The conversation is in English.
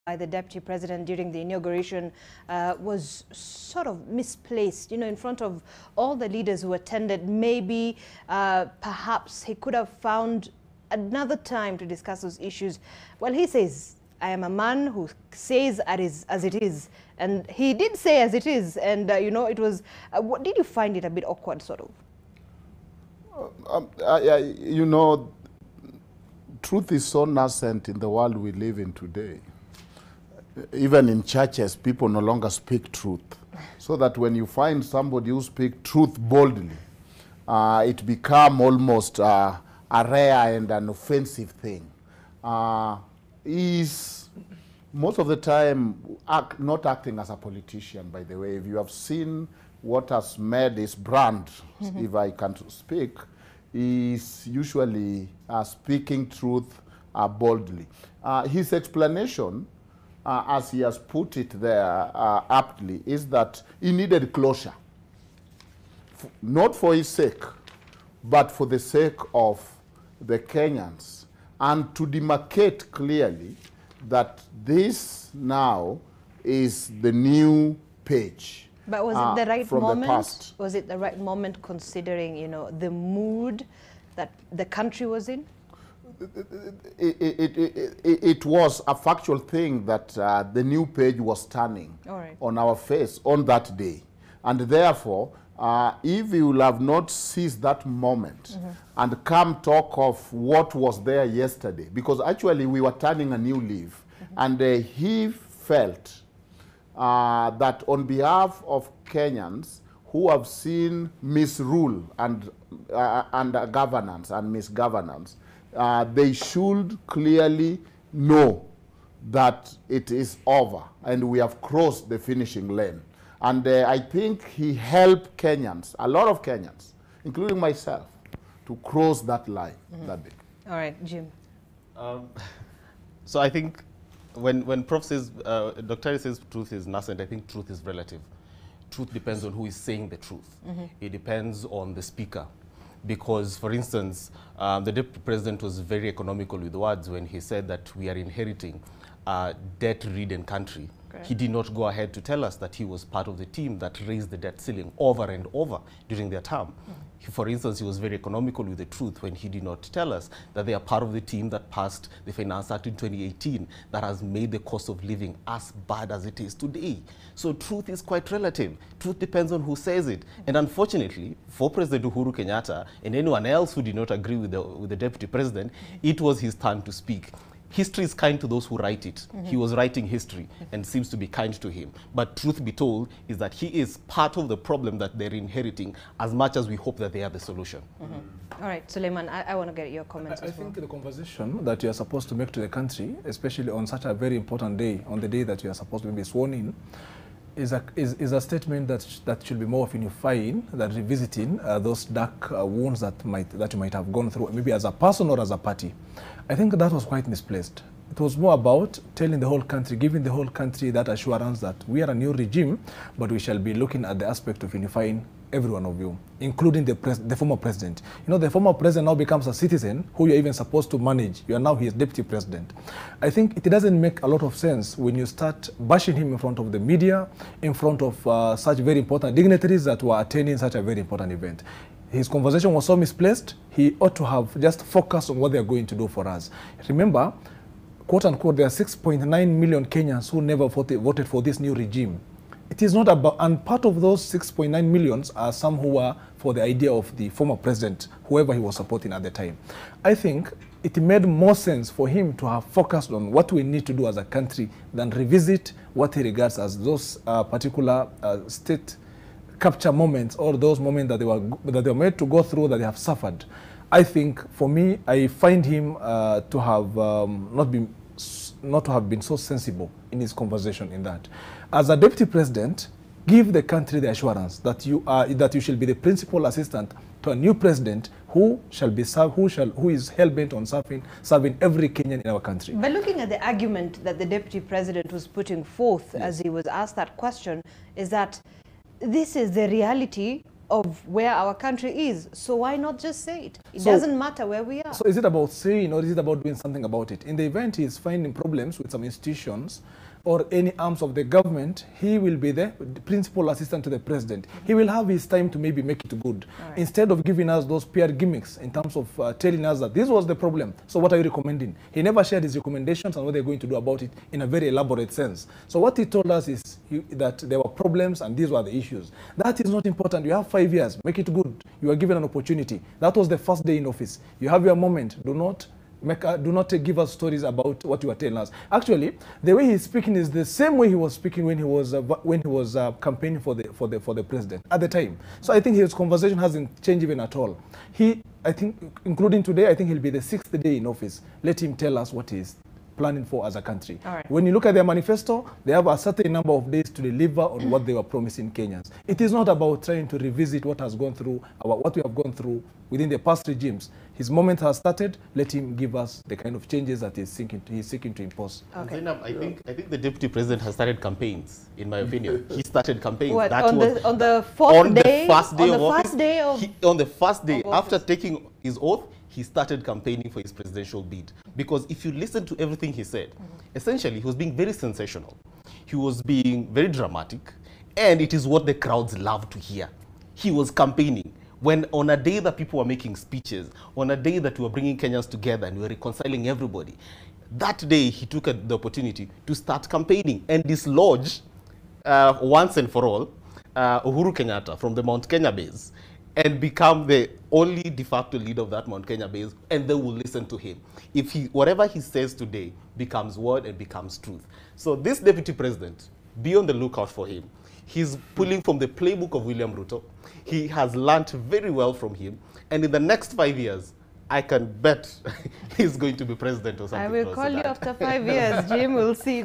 by the Deputy President during the inauguration was sort of misplaced, you know, in front of all the leaders who attended. Maybe perhaps he could have found another time to discuss those issues. Well, he says, I am a man who says as it is. And he did say as it is. And, you know, it was, what, did you find it a bit awkward, sort of? You know, truth is so nascent in the world we live in today. Even in churches, people no longer speak truth. So that when you find somebody who speaks truth boldly, it becomes almost a rare and an offensive thing. He's most of the time not acting as a politician, by the way. If you have seen what has made his brand, if I can speak, is usually speaking truth boldly. His explanation, as he has put it there aptly, is that he needed closure. Not for his sake, but for the sake of the Kenyans, and to demarcate clearly that this now is the new page. But was it the right from moment? The past. Was it the right moment, considering, you know, the mood that the country was in? It was a factual thing that the new page was turning on our face on that day. And therefore, if you will have not seized that moment and come talk of what was there yesterday, because actually we were turning a new leaf, and he felt that on behalf of Kenyans who have seen misrule and governance and misgovernance, they should clearly know that it is over and we have crossed the finishing lane. And I think he helped Kenyans, a lot of Kenyans, including myself, to cross that line that day. All right, Jim. So I think when Prof says, Dr. says truth is nascent, I think truth is relative. Truth depends on who is saying the truth. It depends on the speaker. Because, for instance, the Deputy President was very economical with words when he said that we are inheriting a debt-ridden country. He did not go ahead to tell us that he was part of the team that raised the debt ceiling over and over during their term. For instance, he was very economical with the truth when he did not tell us that they are part of the team that passed the Finance Act in 2018 that has made the cost of living as bad as it is today. So truth is quite relative. Truth depends on who says it. And unfortunately, for President Uhuru Kenyatta and anyone else who did not agree with the Deputy President, it was his turn to speak. History is kind to those who write it. He was writing history and seems to be kind to him. But truth be told is that he is part of the problem that they're inheriting as much as we hope that they are the solution. All right, Suleiman, I want to get your comments I as well. think the conversation that you are supposed to make to the country, especially on such a very important day, on the day that you are supposed to be sworn in, is a statement that should be more of unifying than revisiting those dark wounds that you might have gone through, maybe as a person or as a party. I think that was quite misplaced. It was more about telling the whole country, giving the whole country that assurance that we are a new regime, but we shall be looking at the aspect of unifying every one of you, including the former president. You know, the former president now becomes a citizen who you're even supposed to manage. You are now his deputy president. I think it doesn't make a lot of sense when you start bashing him in front of the media, in front of such very important dignitaries that were attending such a very important event. His conversation was so misplaced. He ought to have just focused on what they are going to do for us. Remember, quote unquote, there are 6.9 million Kenyans who never voted for this new regime. It is not about, and part of those 6.9 millions are some who were for the idea of the former president, whoever he was supporting at the time. I think it made more sense for him to have focused on what we need to do as a country than revisit what he regards as those particular state capture moments, or those moments that they were made to go through, that they have suffered. I think, for me, I find him to have not to have been so sensible in his conversation in that. As a deputy president, give the country the assurance that you shall be the principal assistant to a new president who is hell-bent on serving every Kenyan in our country. But looking at the argument that the deputy president was putting forth as he was asked that question, is that this is the reality of where our country is. So why not just say it? It doesn't matter where we are. So is it about saying, or is it about doing something about it? In the event he is finding problems with some institutions or any arms of the government, he will be the principal assistant to the president. He will have his time to maybe make it good. Right. Instead of giving us those PR gimmicks in terms of telling us that this was the problem, so what are you recommending? He never shared his recommendations and what they're going to do about it in a very elaborate sense. So what he told us is that there were problems and these were the issues. That is not important. You have 5 years, make it good. You are given an opportunity. That was the first day in office. You have your moment. Do not give us stories about what you are telling us. Actually, the way he's speaking is the same way he was speaking when he was campaigning for the president at the time. So I think his conversation hasn't changed even at all. I think, including today, I think he'll be the 6th day in office. Let him tell us what he's planning for as a country. Right. When you look at their manifesto, they have a certain number of days to deliver on what they were promising Kenyans. It is not about trying to revisit what has gone through, what we have gone through within the past regimes. His moment has started. Let him give us the kind of changes that he's seeking to impose. Okay. Zainab, I think the deputy president has started campaigns. In my opinion, he started campaigns. What, on the first day on the first day after taking his oath, he started campaigning for his presidential bid. Because if you listen to everything he said, essentially he was being very sensational. He was being very dramatic, and it is what the crowds love to hear. He was campaigning. When on a day that people were making speeches, on a day that we were bringing Kenyans together and we were reconciling everybody, that day he took the opportunity to start campaigning and dislodge once and for all Uhuru Kenyatta from the Mount Kenya base and become the only de facto leader of that Mount Kenya base, and they will listen to him. If whatever he says today becomes word and becomes truth. So this deputy president, be on the lookout for him. He's pulling from the playbook of William Ruto. He has learnt very well from him. And in the next 5 years, I can bet he's going to be president or something. I will call you after 5 years, Jim. We'll see.